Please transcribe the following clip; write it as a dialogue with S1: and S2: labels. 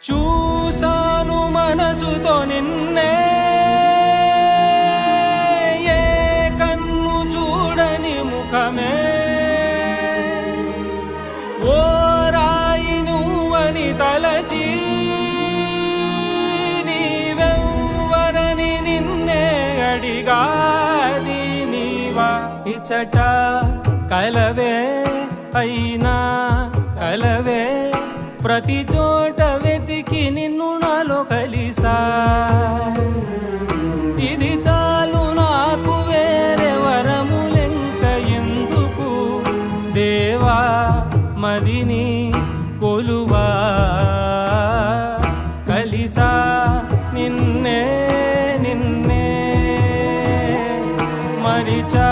S1: చూసాను మనసుతో నిన్నే, ఏ కన్ను చూడని ముఖమే, ఓ రాయి నువ్వని తలచి నీవెవ్వరని నిన్నే అడిగాది నీవా. ఇచ్చట కలవే అయినా కలవే, ప్రతి చోట వెతికి నిన్ను నాలో కలిసా. ఇది చాలు నాకు, వేరే వరములెంక ఎందుకు, దేవా మదిని కొలువా. కలిసా నిన్నే నిన్నే మరిచా